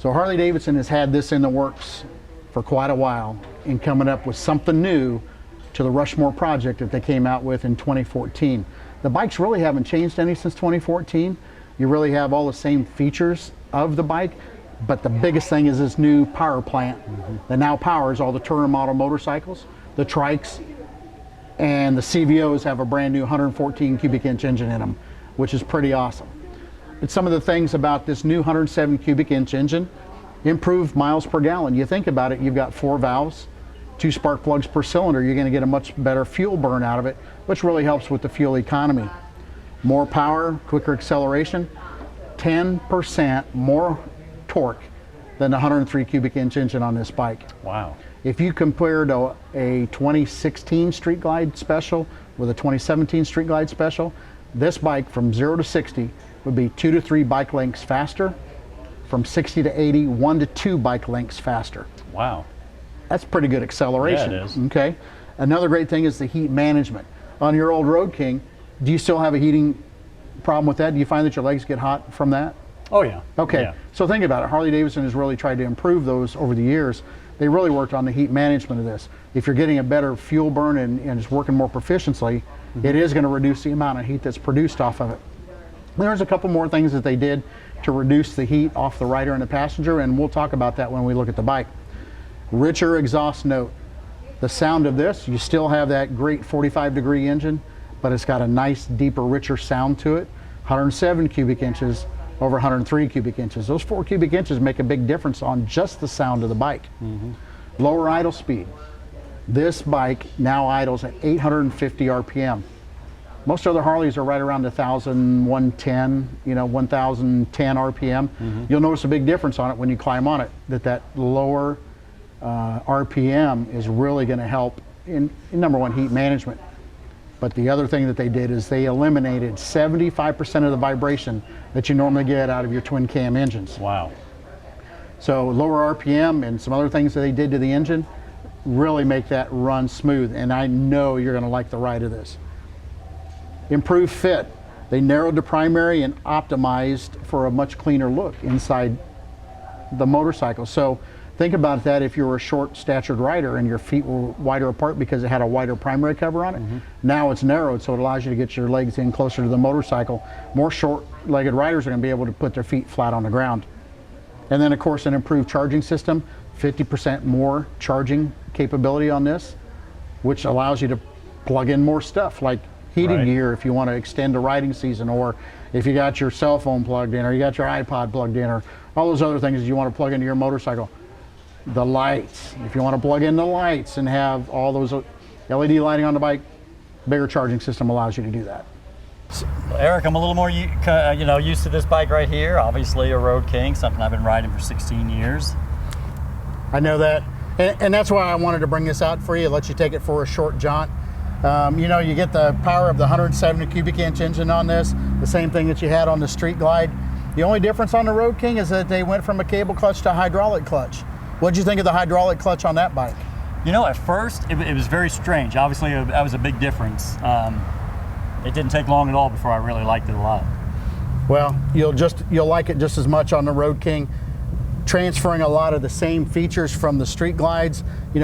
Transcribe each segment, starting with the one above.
So Harley Davidson has had this in the works for quite a while in coming up with something new to the Rushmore project that they came out with in 2014. The bikes really haven't changed any since 2014. You really have all the same features of the bike, but the biggest thing is this new power plant that now powers all the touring model motorcycles, the trikes, and the CVOs have a brand new 114 cubic inch engine in them, which is pretty awesome. It's some of the things about this new 107 cubic inch engine, improved miles per gallon. You think about it, you've got 4 valves, 2 spark plugs per cylinder. You're going to get a much better fuel burn out of it, which really helps with the fuel economy. More power, quicker acceleration, 10% more torque than the 103 cubic inch engine on this bike. Wow. If you compare to a 2016 Street Glide Special with a 2017 Street Glide Special, this bike from 0 to 60 would be 2 to 3 bike lengths faster. From 60 to 80, 1 to 2 bike lengths faster. Wow. That's pretty good acceleration. Yeah, it is. Okay. Another great thing is the heat management. On your old Road King, do you still have a heating problem with that? Do you find that your legs get hot from that? Oh yeah. Okay. Yeah. So think about it. Harley Davidson has really tried to improve those over the years. They really worked on the heat management of this. If you're getting a better fuel burn and it's working more proficiently, it is going to reduce the amount of heat that's produced off of it. There's a couple more things that they did to reduce the heat off the rider and the passenger, and we'll talk about that when we look at the bike. Richer exhaust note. The sound of this, you still have that great 45-degree engine, but it's got a nice, deeper, richer sound to it. 107 cubic inches over 103 cubic inches. Those 4 cubic inches make a big difference on just the sound of the bike. Lower idle speed. This bike now idles at 850 RPM. Most other Harleys are right around 1,110, 1,010 RPM. You'll notice a big difference on it when you climb on it, that lower RPM is really going to help in number one, heat management. But the other thing that they did is they eliminated 75% of the vibration that you normally get out of your twin cam engines. Wow. So lower RPM and some other things that they did to the engine really make that run smooth, and I know you're going to like the ride of this. Improved fit. They narrowed the primary and optimized for a much cleaner look inside the motorcycle. So think about that if you were a short statured rider and your feet were wider apart because it had a wider primary cover on it. Now it's narrowed, so it allows you to get your legs in closer to the motorcycle. More short-legged riders are going to be able to put their feet flat on the ground. And then of course an improved charging system, 50% more charging capability on this, which allows you to plug in more stuff like heated gear if you want to extend the riding season, or if you got your cell phone plugged in, or you got your iPod plugged in, or all those other things that you want to plug into your motorcycle. The lights, if you want to plug in the lights and have all those LED lighting on the bike, bigger charging system allows you to do that. So, Eric, I'm a little more used to this bike right here. Obviously a Road King, something I've been riding for 16 years. I know that, and that's why I wanted to bring this out for you, let you take it for a short jaunt. You get the power of the 170 cubic inch engine on this, the same thing that you had on the Street Glide. The only difference on the Road King is that they went from a cable clutch to hydraulic clutch. What'd you think of the hydraulic clutch on that bike? At first it was very strange. Obviously that was a big difference. It didn't take long at all before I really liked it a lot. Well, you'll like it just as much on the Road King. Transferring a lot of the same features from the Street Glides,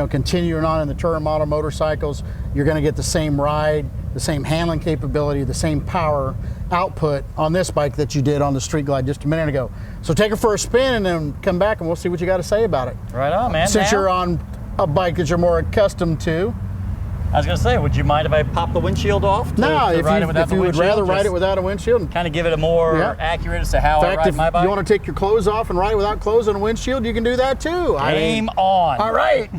continuing on in the touring model motorcycles, you're going to get the same ride, the same handling capability, the same power output on this bike that you did on the Street Glide just a minute ago. So take it for a spin and then come back and we'll see what you got to say about it. Right on, man. Since you're on a bike that you're more accustomed to. I was going to say, would you mind if I pop the windshield off to ride it without the windshield? If you would rather ride it without a windshield. Kind of give it a more accurate as to how I ride my bike. If you want to take your clothes off and ride it without clothes on a windshield, you can do that too. Game on. All right.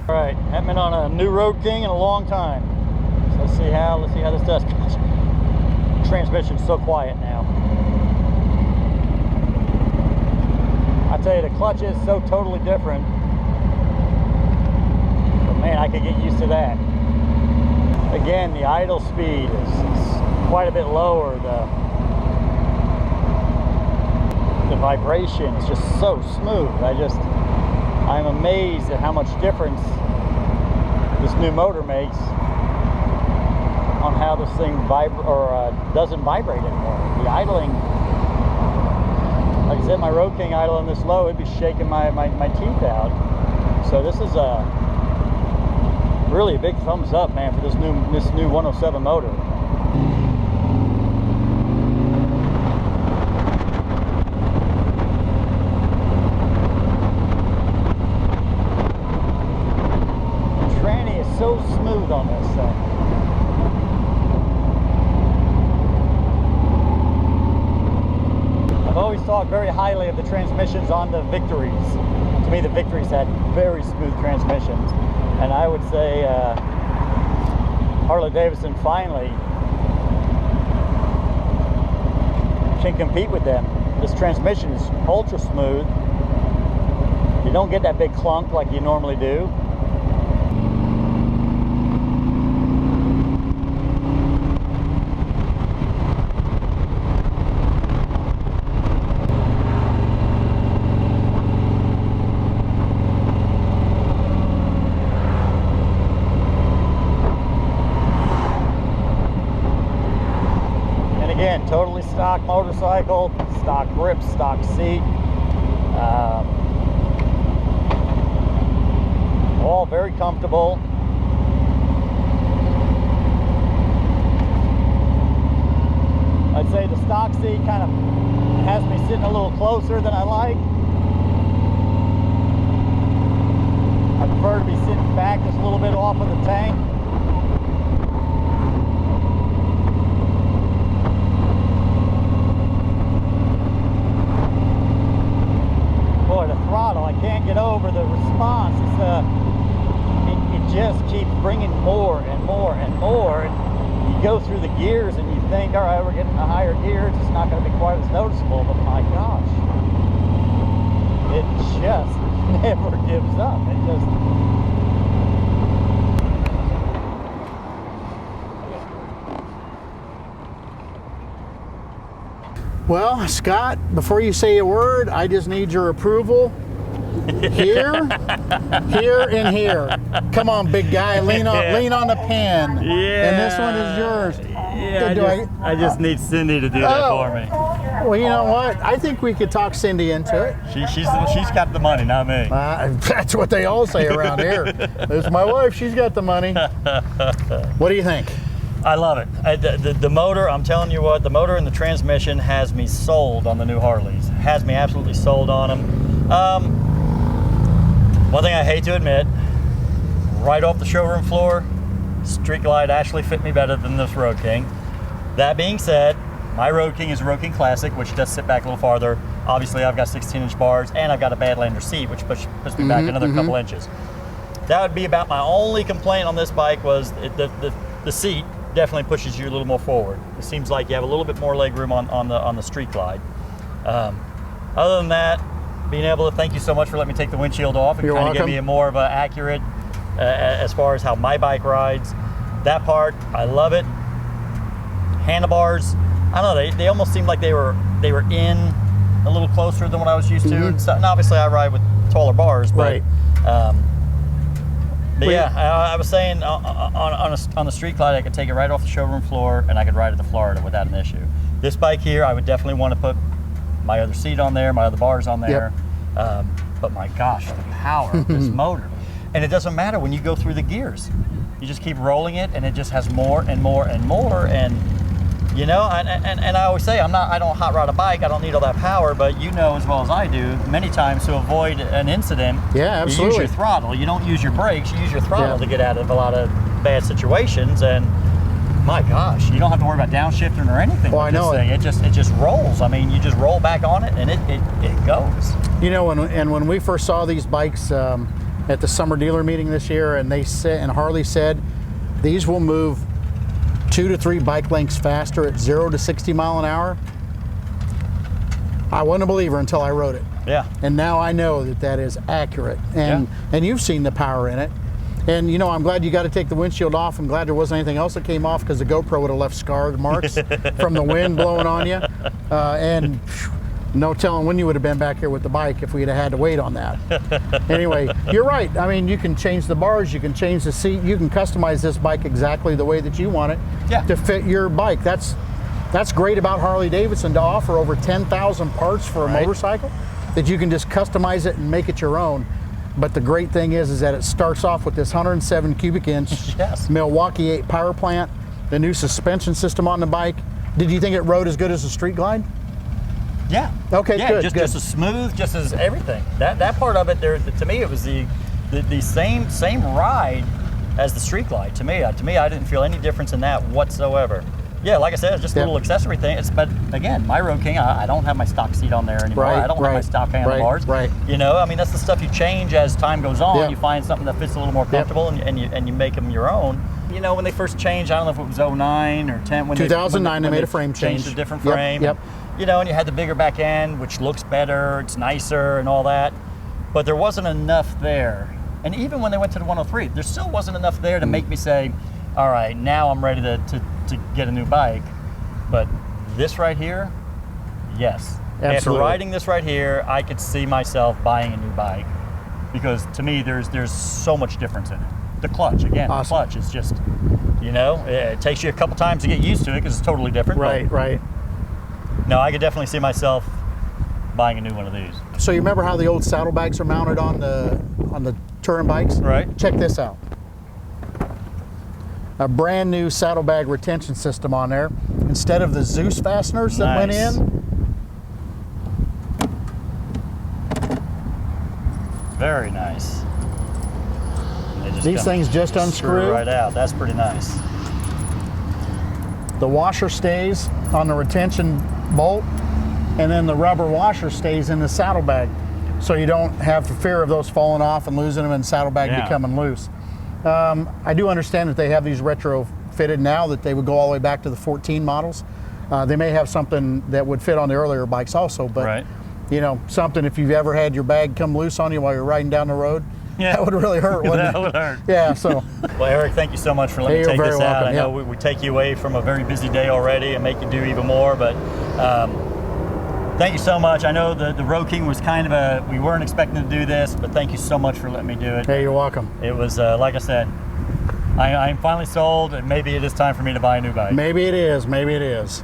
All right, haven't been on a new Road King in a long time. So let's see how this does. Transmission's so quiet now. I tell you, the clutch is so totally different. Man, I could get used to that. Again, the idle speed is quite a bit lower. The vibration is just so smooth. I'm amazed at how much difference this new motor makes on how this thing doesn't vibrate anymore. The idling, like I said, my Road King idling this low, it'd be shaking my teeth out. So this is really a big thumbs up, man, for this new 107 motor. The tranny is so smooth on this thing. I've always talked very highly of the transmissions on the Victories. To me, the Victories had very smooth transmissions. And I would say Harley Davidson finally can compete with them. This transmission is ultra smooth. You don't get that big clunk like you normally do. Again, totally stock motorcycle, stock grip, stock seat, all very comfortable. I'd say the stock seat kind of has me sitting a little closer than I like. I prefer to be sitting back just a little bit off of the tank. Throttle, I can't get over the response. It's it just keeps bringing more and more and more. And you go through the gears and you think, all right, we're getting a higher gear, it's just not going to be quite as noticeable. But my gosh, it just never gives up. It just Well, Scott, before you say a word, I just need your approval. Here, here, and here. Come on, big guy, lean on the pen. Yeah. And this one is yours. Yeah, I just need Cindy to do that for me. Well, you know what? I think we could talk Cindy into it. She's got the money, not me. That's what they all say around here. It's my wife, she's got the money. What do you think? I love it. The motor, I'm telling you what, the motor and the transmission has me sold on the new Harleys. Has me absolutely sold on them. One thing I hate to admit, right off the showroom floor, Street Glide actually fit me better than this Road King. That being said, my Road King is a Road King Classic, which does sit back a little farther. Obviously, I've got 16-inch bars, and I've got a Badlander seat, which puts me back another couple inches. That would be about my only complaint on this bike was the seat definitely pushes you a little more forward. It seems like you have a little bit more leg room on the Street Glide. Other than that, being able to, thank you so much for letting me take the windshield off and kind of give me a more of an accurate as far as how my bike rides. That part, I love it. Handlebars, I don't know, they almost seemed like they were in a little closer than what I was used to. And obviously I ride with taller bars, but but yeah, I was saying on the Street Glide, I could take it right off the showroom floor and I could ride it to Florida without an issue. This bike here, I would definitely want to put my other seat on there, my other bars on there. But my gosh, the power of this motor. And it doesn't matter when you go through the gears. You just keep rolling it and it just has more and more and more. And you know, and I always say, I don't hot rod a bike, I don't need all that power, but you know as well as I do, many times to avoid an incident, you use your throttle. You don't use your brakes, you use your throttle to get out of a lot of bad situations. And my gosh, you don't have to worry about downshifting or anything with this thing. It just rolls. I mean, you just roll back on it and it goes. You know, when we first saw these bikes at the summer dealer meeting this year, and Harley said these will move 2 to 3 bike lengths faster at 0 to 60 mile an hour. I wasn't a believer until I rode it. Yeah. And now I know that is accurate. And you've seen the power in it. And you know, I'm glad you got to take the windshield off. I'm glad there wasn't anything else that came off, because the GoPro would have left scarred marks from the wind blowing on you. And no telling when you would have been back here with the bike if we'd have had to wait on that. Anyway, you're right. I mean, you can change the bars, you can change the seat, you can customize this bike exactly the way that you want it to fit your bike. That's That's great about Harley Davidson, to offer over 10,000 parts for a motorcycle, that you can just customize it and make it your own. But the great thing is that it starts off with this 107 cubic inch Milwaukee 8 power plant, the new suspension system on the bike. Did you think it rode as good as a Street Glide? Yeah. Okay, yeah, good, just good. as smooth, just as everything. That part of it, there, to me, it was the same ride as the Street Glide. To me, I didn't feel any difference in that whatsoever. Yeah, like I said, it's just a little accessory thing. But again, my Road King, I don't have my stock seat on there anymore. I don't have my stock handlebars. You know, I mean, that's the stuff you change as time goes on. You find something that fits a little more comfortable, and you make them your own. You know, when they first changed, I don't know if it was 09 or 10. When 2009, they made a frame change. Changed a different frame. And, you know, and you had the bigger back end, which looks better, it's nicer and all that. But there wasn't enough there. And even when they went to the 103, there still wasn't enough there to make me say, all right, now I'm ready to get a new bike. But this right here, yes. Absolutely. After riding this right here, I could see myself buying a new bike, because to me, there's so much difference in it. The clutch, again, the clutch is just, you know, it takes you a couple times to get used to it because it's totally different. Right. No, I could definitely see myself buying a new one of these. So you remember how the old saddlebags are mounted on the touring bikes? Right. Check this out. A brand new saddlebag retention system on there. Instead of the Zeus fasteners that went in. Very nice. These things just unscrew right out. That's pretty nice. The washer stays on the retention bolt, and then the rubber washer stays in the saddlebag, so you don't have the fear of those falling off and losing them and the saddlebag becoming loose. I do understand that they have these retrofitted now, that they would go all the way back to the 14 models. They may have something that would fit on the earlier bikes also, but you know, something if you've ever had your bag come loose on you while you're riding down the road, that would really hurt, wouldn't it? That would hurt. Yeah, so. Well, Eric, thank you so much for letting me take this out. Welcome. I know we take you away from a very busy day already and make you do even more, but thank you so much. I know the Road King was kind of we weren't expecting to do this, but thank you so much for letting me do it. Hey, you're welcome. It was, like I said, I'm finally sold, and maybe it is time for me to buy a new bike. Maybe it is, maybe it is.